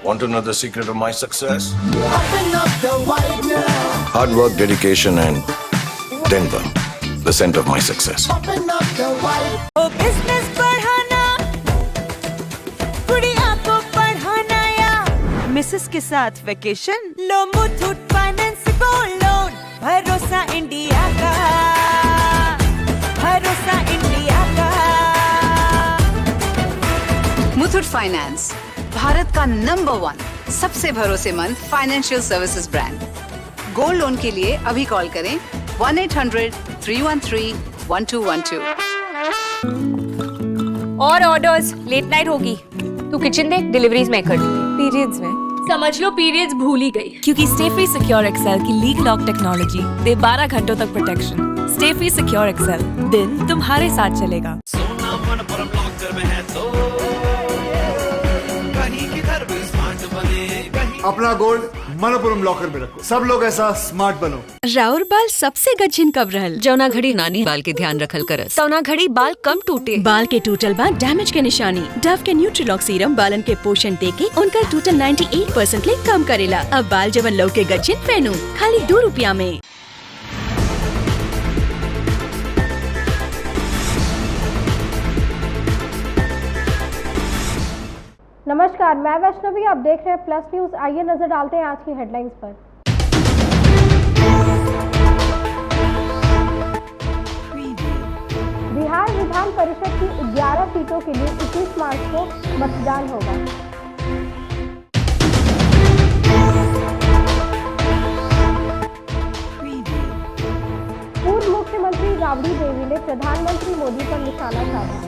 Want to know the secret of my success? Open up the white now. Hard work, dedication, and Denver, the center of my success. Open up the white. ओ business बढ़ाना, गुड़िया को पढ़ाना या missus के साथ vacation, लो Muthoot finance gold loan, भरोसा इंडिया का, भरोसा इंडिया का। मुथूट फाइनेंस, भारत का नंबर 1 सबसे भरोसेमंद financial services brand. Gold loan के लिए अभी कॉल करें 1-800-313-1212। और ऑर्डर्स, लेट नाइट होगी। तू किचन देख, डिलीवरीज मैं कर दूंगी। पीरियड्स में समझ लो पीरियड्स भूल ही गई। क्योंकि स्टे फ्री सिक्योर एक्सेल की लीग लॉक टेक्नोलॉजी दे 12 घंटों तक प्रोटेक्शन। स्टे फ्री सिक्योर एक्सेल, दिन तुम्हारे साथ चलेगा। अपना गोल्ड मनपुरम लॉकर में रखो। सब लोग ऐसा स्मार्ट बनो। राउर बाल सबसे गजिन कब रहल? जौना घड़ी नानी बाल के ध्यान रखल करस, तौना घड़ी बाल कम टूटे। बाल के टूटल बाद डैमेज के निशानी डव के न्यूट्रीलॉक सीरम बालन के पोषण देके उनका टूटल 98% ले कम करेला। अब बाल जवन लौ के गजिन पहनू खाली 2 रुपया में। नमस्कार, मैं वैष्णवी, आप देख रहे हैं प्लस न्यूज। आइए नजर डालते हैं आज की हेडलाइंस पर। बिहार विधान परिषद की 11 सीटों के लिए 21 मार्च को मतदान होगा। पूर्व मुख्यमंत्री राबड़ी देवी ने प्रधानमंत्री मोदी पर निशाना साधा।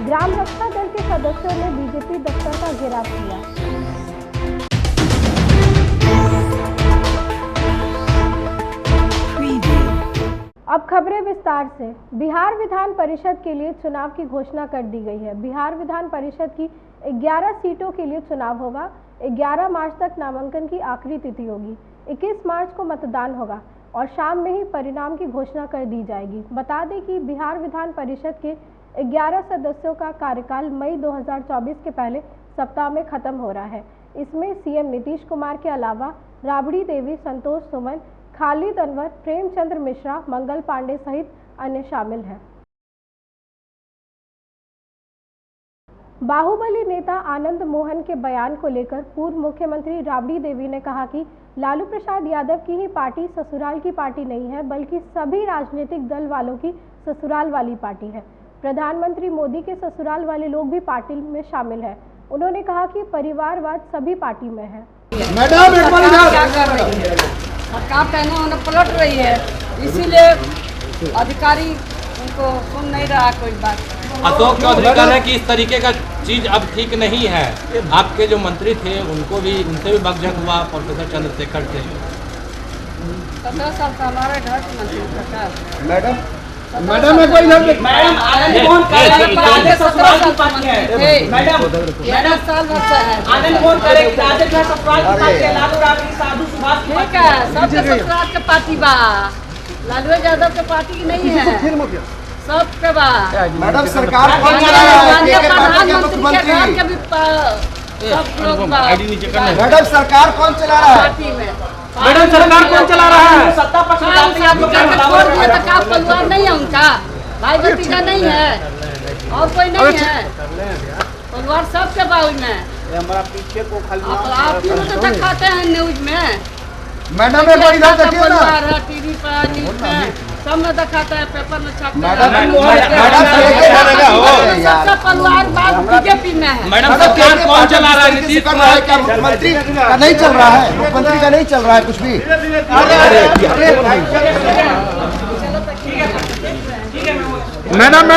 ग्राम रक्षा दल के सदस्यों ने बीजेपी दफ्तर का घेराव किया। अब खबरें विस्तार से। बिहार विधान परिषद के लिए चुनाव की घोषणा कर दी गई है। बिहार विधान परिषद की 11 सीटों के लिए चुनाव होगा। 11 मार्च तक नामांकन की आखिरी तिथि होगी। 21 मार्च को मतदान होगा और शाम में ही परिणाम की घोषणा कर दी जाएगी। बता दें कि बिहार विधान परिषद के 11 सदस्यों का कार्यकाल मई 2024 के पहले सप्ताह में खत्म हो रहा है। इसमें सीएम नीतीश कुमार के अलावा राबड़ी देवी, संतोष सुमन, खालिद अनवर, प्रेमचंद्र मिश्रा, मंगल पांडे सहित अन्य शामिल हैं। बाहुबली नेता आनंद मोहन के बयान को लेकर पूर्व मुख्यमंत्री राबड़ी देवी ने कहा कि लालू प्रसाद यादव की ही पार्टी ससुराल की पार्टी नहीं है, बल्कि सभी राजनीतिक दल वालों की ससुराल वाली पार्टी है। प्रधानमंत्री मोदी के ससुराल वाले लोग भी पार्टी में शामिल हैं। उन्होंने कहा कि परिवारवाद सभी पार्टी में है। मैडम एक बार इधर क्या कर रही है? सरकार पहले उन्हें पलट रही है, इसीलिए अधिकारी उनको सुन नहीं रहा कोई बात। अशोक चौधरी कह रहे हैं कि इस तरीके का चीज अब ठीक नहीं है। आपके जो मंत्री थे उनको भी, उनसे भी बकझक हुआ प्रोफेसर चंद्रशेखर से। 17 साल का हमारे घर के मंत्री सरकार। मैडम एक बार इधर देखिए। मैडम आनंद मोहन करे कि आगे ससुराल की पार्टी है। मैडम साल भर से है। आनंद मोहन करे कि आगे जो ससुराल की पार्टी है, लालू राबड़ी, साधु सुभाष की पार्टी है। सबके ससुराल के पार्टी बा, लालू यादव के पार्टी की नहीं है, सबके बा। मैडम सरकार कौन चला रहा है? प्रधानमंत्री के घर के भी सब लोग बा। मैडम सरकार कौन चला रहा है? पार्टी में मैडम सरकार कौन चला रहा है? सत्ता पक्ष परिवार नहीं है उनका, भाई भतीजा नहीं है और कोई नहीं है, परिवार सबके बाउल में। हमारा पीछे को खाली आप ही तो दिखाते हैं न्यूज में। मैडम एक बार इधर देखिए ना। टीवी पर, न्यूज में सब में दिखाता है, पेपर में छापते हैं। सबका परिवार बात बीजेपी में है। मैडम सरकार कौन चला रहा है? नीतीश कुमार क्या मुख्यमंत्री का नहीं चल रहा है? मुख्यमंत्री का नहीं चल रहा है कुछ भी। मैडम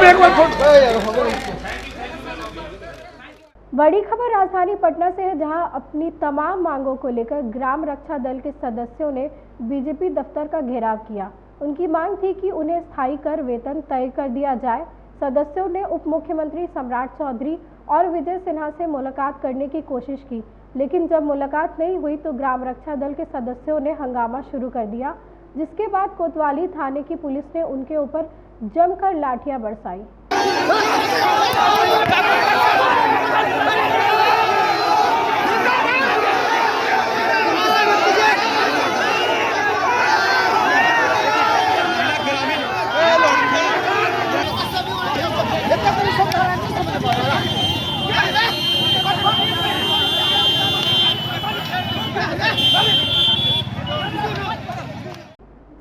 एक बार। बड़ी खबर राजधानी पटना से है, जहां अपनी तमाम मांगों को लेकर ग्राम रक्षा दल के सदस्यों ने बीजेपी दफ्तर का घेराव किया। उनकी मांग थी कि उन्हें स्थायी कर वेतन तय कर दिया जाए। सदस्यों ने उप मुख्यमंत्री सम्राट चौधरी और विजय सिन्हा से मुलाकात करने की कोशिश की, लेकिन जब मुलाकात नहीं हुई तो ग्राम रक्षा दल के सदस्यों ने हंगामा शुरू कर दिया। जिसके बाद कोतवाली थाने की पुलिस ने उनके ऊपर जमकर लाठियां बरसाई।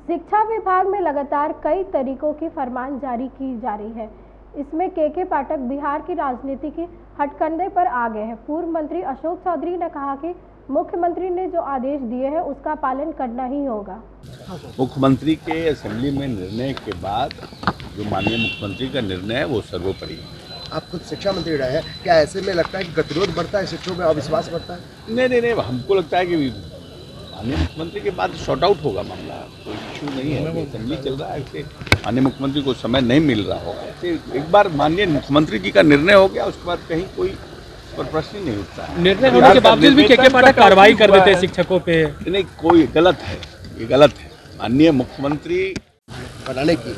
शिक्षा विभाग में लगातार कई तरीकों की फरमान जारी की जा रही है। इसमें के पाठक बिहार की राजनीति के हथकंडे पर आ गए हैं। पूर्व मंत्री अशोक चौधरी ने कहा कि मुख्यमंत्री ने जो आदेश दिए हैं उसका पालन करना ही होगा। मुख्यमंत्री के असेंबली में निर्णय के बाद जो माननीय मुख्यमंत्री का निर्णय है वो सर्वोपरि है। आप खुद शिक्षा मंत्री रहे हैं, क्या ऐसे में लगता है कि गतिरोध बढ़ता है, शिक्षकों में अविश्वास बढ़ता है? नहीं, हमको लगता है कि माननीय मुख्यमंत्री के बाद शॉर्ट आउट होगा मामला, कोई इशू नहीं है। असेंबली चल रहा है, इससे माननीय मुख्यमंत्री को समय नहीं मिल रहा होगा। इससे एक बार माननीय मुख्यमंत्री जी का निर्णय हो गया, उसके बाद कहीं कोई प्रश्न ही नहीं उठता। निर्णय होने के बावजूद भी के पाठक कार्रवाई कर देते हैं शिक्षकों पे। नहीं, कोई गलत है, ये गलत है। माननीय मुख्यमंत्री बनाने की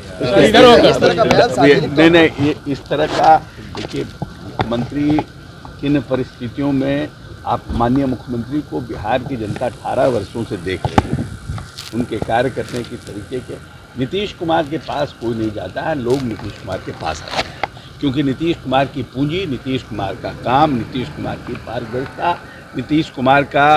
नहीं, ये इस तरह का देखिए, मुख्यमंत्री किन परिस्थितियों में, आप माननीय मुख्यमंत्री को बिहार की जनता 18 वर्षों से देख रही है, उनके कार्य करने के तरीके के। नीतीश कुमार के पास कोई नहीं जाता है, लोग नीतीश कुमार के पास आते हैं, क्योंकि नीतीश कुमार की पूंजी, नीतीश कुमार का काम, नीतीश कुमार की पारदर्शिता, नीतीश कुमार का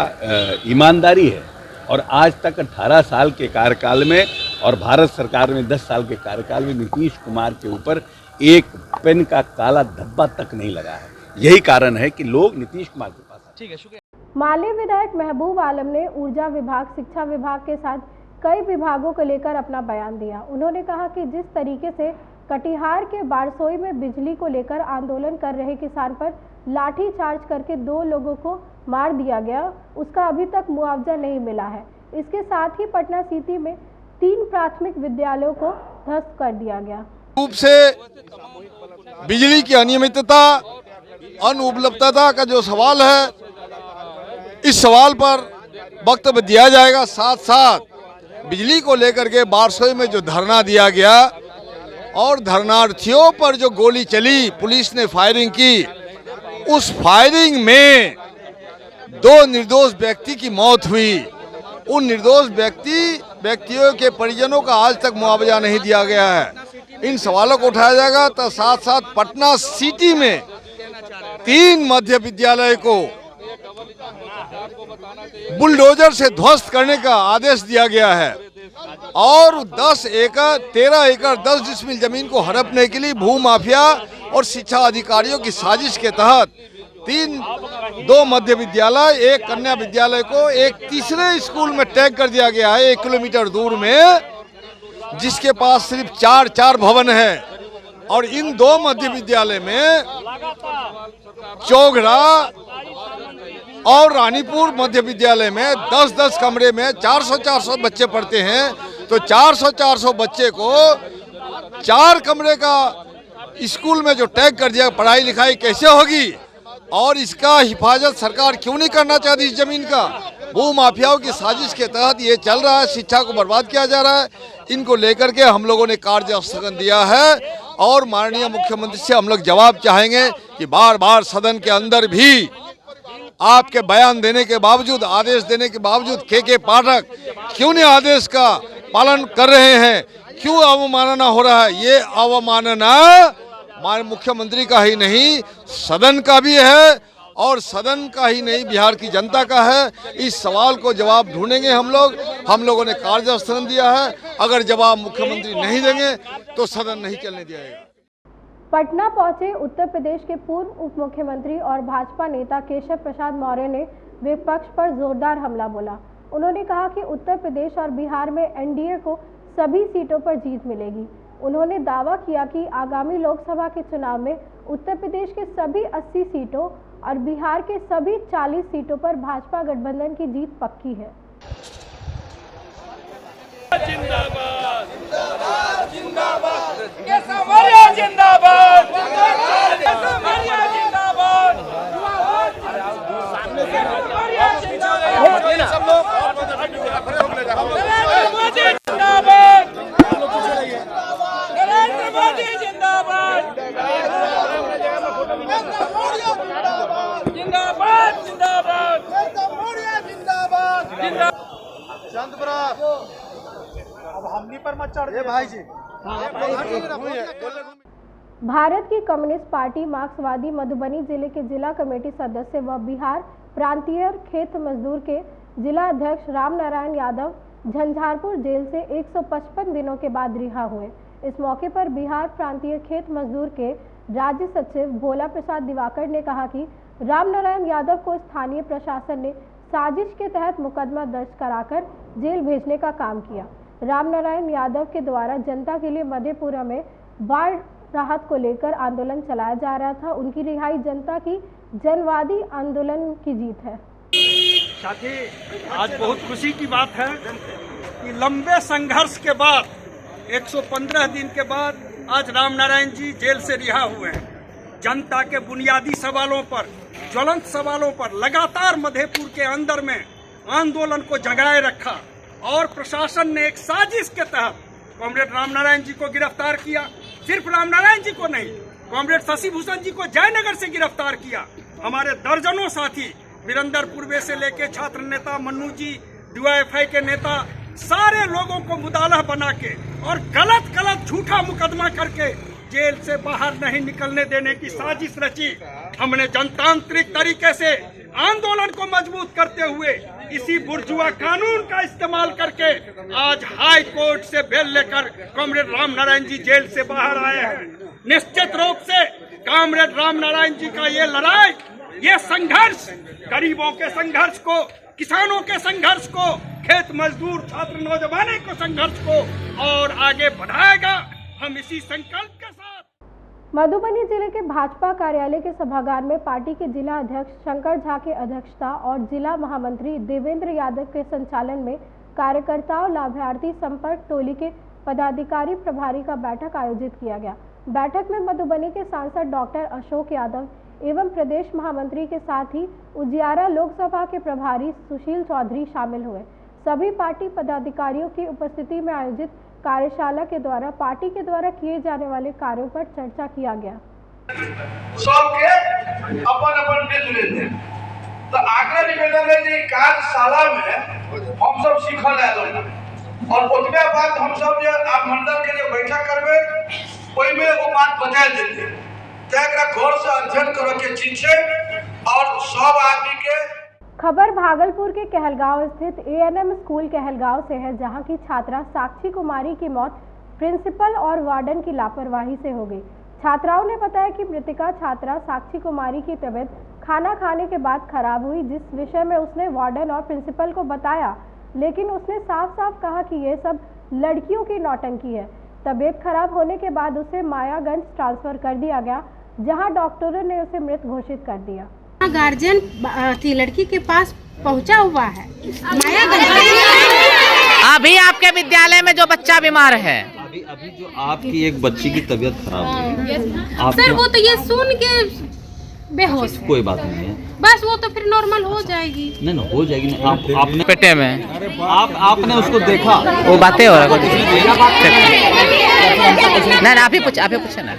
ईमानदारी है। और आज तक 18 साल के कार्यकाल में और भारत सरकार में 10 साल के कार्यकाल में नीतीश कुमार के ऊपर एक पेन का काला धब्बा तक नहीं लगा है। यही कारण है कि लोग नीतीश कुमार के पास। ठीक है, शुक्रिया। माले विधायक महबूब आलम ने ऊर्जा विभाग, शिक्षा विभाग के साथ कई विभागों को लेकर अपना बयान दिया। उन्होंने कहा कि जिस तरीके से कटिहार के बारसोई में बिजली को लेकर आंदोलन कर रहे किसान पर लाठी चार्ज करके 2 लोगों को मार दिया गया, उसका अभी तक मुआवजा नहीं मिला है। इसके साथ ही पटना सिटी में 3 प्राथमिक विद्यालयों को ध्वस्त कर दिया गया। रूप से बिजली की अनियमितता, अनुपलब्धता का जो सवाल है, इस सवाल पर वक्तव्य दिया जाएगा। साथ साथ बिजली को लेकर के बारसोई में जो धरना दिया गया और धरनार्थियों पर जो गोली चली, पुलिस ने फायरिंग की, उस फायरिंग में 2 निर्दोष व्यक्ति की मौत हुई। उन निर्दोष व्यक्तियों के परिजनों का आज तक मुआवजा नहीं दिया गया है। इन सवालों को उठाया जाएगा। तो साथ साथ पटना सिटी में 3 मध्य विद्यालय को बुलडोजर से ध्वस्त करने का आदेश दिया गया है और 13 एकड़ 10 डिसमिल जमीन को हड़पने के लिए भू माफिया और शिक्षा अधिकारियों की साजिश के तहत 2 मध्य विद्यालय, 1 कन्या विद्यालय को एक तीसरे स्कूल में टैग कर दिया गया है 1 किलोमीटर दूर में, जिसके पास सिर्फ 4 भवन है। और इन 2 मध्य विद्यालय में चौघड़ा और रानीपुर मध्य विद्यालय में 10-10 कमरे में 400 बच्चे पढ़ते हैं। तो 400 बच्चे को 4 कमरे का स्कूल में जो टैग कर दिया, पढ़ाई लिखाई कैसे होगी? और इसका हिफाजत सरकार क्यों नहीं करना चाहती? इस जमीन का भू माफियाओं की साजिश के तहत ये चल रहा है, शिक्षा को बर्बाद किया जा रहा है। इनको लेकर के हम लोगों ने कार्य स्थगन दिया है और माननीय मुख्यमंत्री से हम लोग जवाब चाहेंगे कि बार सदन के अंदर भी आपके बयान देने के बावजूद, आदेश देने के बावजूद के पाठक क्यों नहीं आदेश का पालन कर रहे हैं? क्यों अवमानना हो रहा है? ये अवमानना माननीय मुख्यमंत्री का ही नहीं, सदन का भी है और सदन का ही नहीं, बिहार की जनता का है। इस सवाल को जवाब ढूंढेंगे हम लोगों ने कार्य स्थगन दिया है। अगर जवाब मुख्यमंत्री नहीं देंगे तो सदन नहीं चलने दिया जाएगा। पटना पहुंचे उत्तर प्रदेश के पूर्व उप मुख्यमंत्री और भाजपा नेता केशव प्रसाद मौर्य ने विपक्ष पर जोरदार हमला बोला। उन्होंने कहा कि उत्तर प्रदेश और बिहार में एनडीए को सभी सीटों पर जीत मिलेगी। उन्होंने दावा किया कि आगामी लोकसभा के चुनाव में उत्तर प्रदेश के सभी 80 सीटों और बिहार के सभी 40 सीटों पर भाजपा गठबंधन की जीत पक्की है। जिंदाबाद जिंदाबाद जिंदाबाद केशव मौर्य जिंदाबाद केशव मौर्य जिंदाबाद सब लोग भारत की कम्युनिस्ट पार्टी मार्क्सवादी मधुबनी जिले के जिला कमेटी सदस्य व बिहार प्रांतीय खेत मजदूर के जिला अध्यक्ष राम नारायण यादव झंझारपुर जेल से 155 दिनों के बाद रिहा हुए। इस मौके पर बिहार प्रांतीय खेत मजदूर के राज्य सचिव भोला प्रसाद दिवाकर ने कहा कि राम नारायण यादव को स्थानीय प्रशासन ने साजिश के तहत मुकदमा दर्ज कराकर जेल भेजने का काम किया। राम नारायण यादव के द्वारा जनता के लिए मधेपुरा में बाढ़ राहत को लेकर आंदोलन चलाया जा रहा था। उनकी रिहाई जनता की जनवादी आंदोलन की जीत है। साथी, आज बहुत खुशी की बात है कि लंबे संघर्ष के बाद 115 दिन के बाद आज राम नारायण जी जेल से रिहा हुए हैं। जनता के बुनियादी सवालों पर, ज्वलंत सवालों पर लगातार मधेपुर के अंदर में आंदोलन को जगाए रखा और प्रशासन ने एक साजिश के तहत कॉमरेड राम नारायण जी को गिरफ्तार किया। सिर्फ राम नारायण जी को नहीं, कॉमरेड शशि भूषण जी को जयनगर से गिरफ्तार किया। हमारे दर्जनों साथी वीरेंद्र पूर्वे से लेके छात्र नेता मन्नू जी, डीवाईएफआई के नेता, सारे लोगों को मुदालह बना के और गलत झूठा मुकदमा करके जेल से बाहर नहीं निकलने देने की साजिश रची। हमने जनतांत्रिक तरीके से आंदोलन को मजबूत करते हुए इसी बुर्जुआ कानून का इस्तेमाल करके आज हाई कोर्ट से बेल लेकर कॉमरेड राम नारायण जी जेल से बाहर आए हैं। निश्चित रूप से कॉमरेड राम नारायण जी का ये लड़ाई, ये संघर्ष गरीबों के संघर्ष को, किसानों के संघर्ष को, खेत मजदूर छात्र नौजवानों को संघर्ष को और आगे बढ़ाएगा। हम इसी संकल्प के साथ मधुबनी जिले के भाजपा कार्यालय के सभागार में पार्टी के जिला अध्यक्ष शंकर झा की अध्यक्षता और जिला महामंत्री देवेंद्र यादव के संचालन में कार्यकर्ताओं लाभार्थी संपर्क टोली के पदाधिकारी प्रभारी का बैठक आयोजित किया गया। बैठक में मधुबनी के सांसद डॉक्टर अशोक यादव एवं प्रदेश महामंत्री के साथ ही उजियारा लोकसभा के प्रभारी सुशील चौधरी शामिल हुए। सभी पार्टी पदाधिकारियों की उपस्थिति में आयोजित कार्यशाला के द्वारा पार्टी के द्वारा किए जाने वाले कार्यों पर चर्चा किया गया। सबके अपन लेते तो आगे निवेदन है कि कार्यशाला में हम सब सीखल है और उतने बात हम सब जो आप मंडल के लिए बैठक करबे ओई में वो बात बता देते घर से अध्ययन करे के चीज है और सब आदमी के। खबर भागलपुर के कहलगांव स्थित एएनएम स्कूल कहलगांव से है, जहां की छात्रा साक्षी कुमारी की मौत प्रिंसिपल और वार्डन की लापरवाही से हो गई। छात्राओं ने बताया कि मृतका छात्रा साक्षी कुमारी की तबीयत खाना खाने के बाद खराब हुई, जिस विषय में उसने वार्डन और प्रिंसिपल को बताया, लेकिन उसने साफ साफ कहा कि ये सब लड़कियों की नौटंकी है। तबीयत खराब होने के बाद उसे मायागंज ट्रांसफर कर दिया गया, जहां डॉक्टरों ने उसे मृत घोषित कर दिया। गार्जियन थी लड़की के पास पहुंचा हुआ है। अभी आपके विद्यालय में जो बच्चा बीमार है, अभी जो आपकी एक बच्ची की तबीयत खराब है सर, वो तो ये सुन के बेहोश, कोई बात नहीं है, बस वो तो फिर नॉर्मल हो जाएगी। नहीं हो जाएगी। नहीं, आपने पेटे में आपने उसको देखा, वो बातें हो रहा नहीं, आप ही पूछे ना।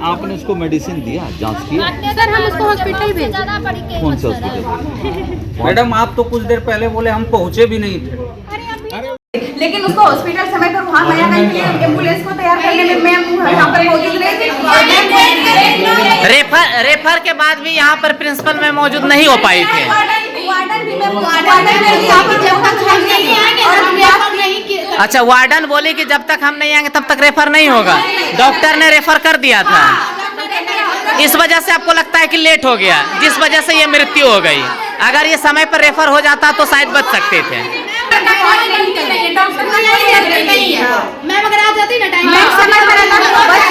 आपने उसको मेडिसिन दिया, जांच की? सर हम उसको हॉस्पिटल भेजे। कौन से हॉस्पिटल? मैडम आप तो कुछ देर पहले बोले हम पहुँचे भी नहीं थे, लेकिन उसको हॉस्पिटल समय पर वहाँ लाया गया के लिए एम्बुलेंस को तैयार करने में मैं यहाँ पर मौजूद नहीं थी। रेफर के बाद भी यहाँ पर प्रिंसिपल में मौजूद नहीं हो पाई थी। अच्छा, वार्डन बोली कि जब तक हम नहीं आएंगे तब तक रेफर नहीं होगा। डॉक्टर ने रेफर कर दिया था, इस वजह से आपको लगता है कि लेट हो गया, जिस वजह से ये मृत्यु हो गई। अगर ये समय पर रेफर हो जाता तो शायद बच सकते थे। मैम अगर आ जाती ना टाइम बच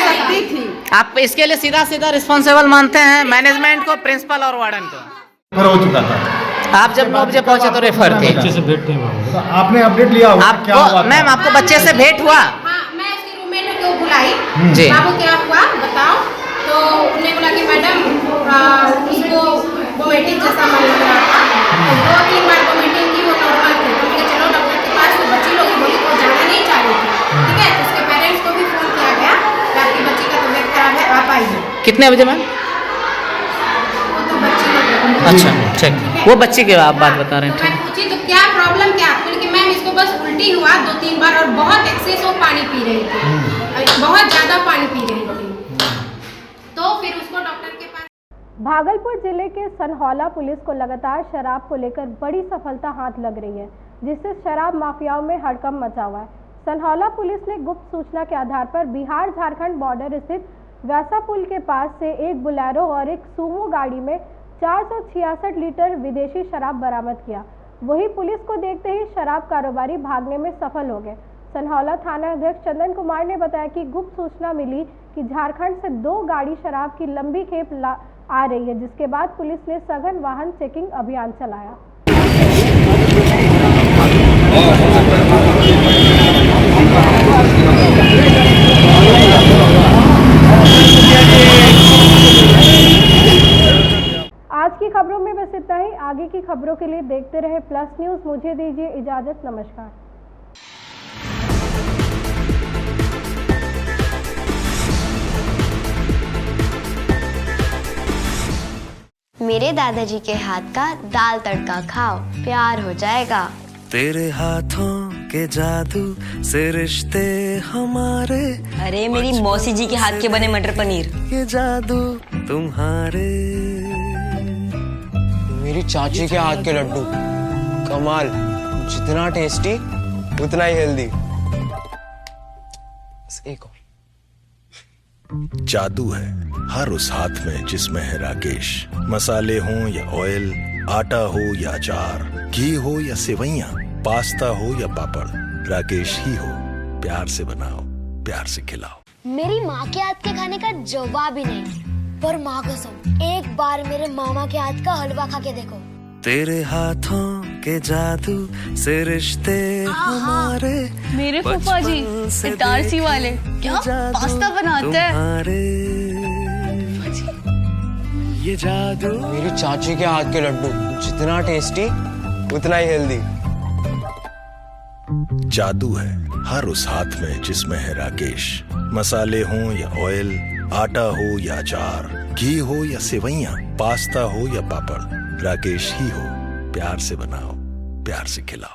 सकती थी। आप इसके लिए सीधा सीधा रिस्पॉन्सिबल मानते हैं मैनेजमेंट को, प्रिंसिपल और वार्डन को। हो चुका था, आप जब 9 बजे पहुंचे तो रेफर थे। बच्चे से भेंट नहीं, आपने अपडेट लिया होगा क्या हुआ? मैम आपको बच्चे से भेंट हुआ? मैं उसकी रूममेट को बुलाई, जी बाबू क्या हुआ बताओ, तो उन्होंने बोला कि मैडम उसको वोमिटिंग जैसा मन लग रहा था, 2-3 बार वोमिटिंग की, वो नॉर्मल थी। तो मैंने चलो डॉक्टर के पास, तो बच्ची लोग बोली वो जाना नहीं चाह रही थी, ठीक है। तो उसके पेरेंट्स को भी फोन किया गया कि आपकी बच्ची का तबीयत खराब है, आप आइए। कितने बजे मैम? वो तो बच्ची लोग, अच्छा ठीक, वो बच्ची की आप बात बता रहे हैं। मैं पूछी तो क्या प्रॉब्लम क्या, बोली कि मैम उल्टी हुआ 2-3 बार और बहुत एक्सेस वो पानी पी रही थी, बहुत ज़्यादा पानी पी रही थी। तो फिर उसको डॉक्टर के पास। भागलपुर जिले के सनहौला पुलिस को लगातार शराब को लेकर बड़ी सफलता हाथ लग रही है, जिससे शराब माफियाओं में हड़कंप मचा हुआ है। सनहौला पुलिस ने गुप्त सूचना के आधार पर बिहार झारखंड बॉर्डर स्थित वैसा पुल के पास से एक बुलेरो और एक सूमो गाड़ी में 466 लीटर विदेशी शराब बरामद किया। वही पुलिस को देखते ही शराब कारोबारी भागने में सफल हो गए। सनहौला थाना अध्यक्ष चंदन कुमार ने बताया कि गुप्त सूचना मिली कि झारखंड से 2 गाड़ी शराब की लंबी खेप आ रही है, जिसके बाद पुलिस ने सघन वाहन चेकिंग अभियान चलाया। आज की खबरों में बस इतना ही। आगे की खबरों के लिए देखते रहे प्लस न्यूज। मुझे दीजिए इजाजत। नमस्कार। मेरे दादाजी के हाथ का दाल तड़का खाओ, प्यार हो जाएगा। तेरे हाथों के जादू से रिश्ते हमारे। अरे मेरी मौसी जी के हाथ के बने मटर पनीर। ये जादू तुम्हारे। मेरी चाची के हाथ के लड्डू कमाल, जितना टेस्टी उतना ही हेल्दी। एक जादू है हर उस हाथ में जिसमें है राकेश। मसाले हों या ऑयल, आटा हो या अचार, घी हो या सेवइयां, पास्ता हो या पापड़, राकेश ही हो। प्यार से बनाओ, प्यार से खिलाओ। मेरी माँ के हाथ के खाने का जवाब ही नहीं, पर माँ कसम एक बार मेरे मामा के हाथ का हलवा खा के देखो। तेरे हाथों के जादू से रिश्ते हमारे। मेरे फूफा जी इटारसी वाले क्या पास्ता बनाते हैं। ये जादू। मेरी चाची के हाथ के लड्डू जितना टेस्टी उतना ही हेल्दी। जादू है हर उस हाथ में जिसमें है राकेश। मसाले हों या ऑयल, आटा हो या अचार, घी हो या सेवइयां, पास्ता हो या पापड़, राकेश ही हो। प्यार से बनाओ, प्यार से खिलाओ।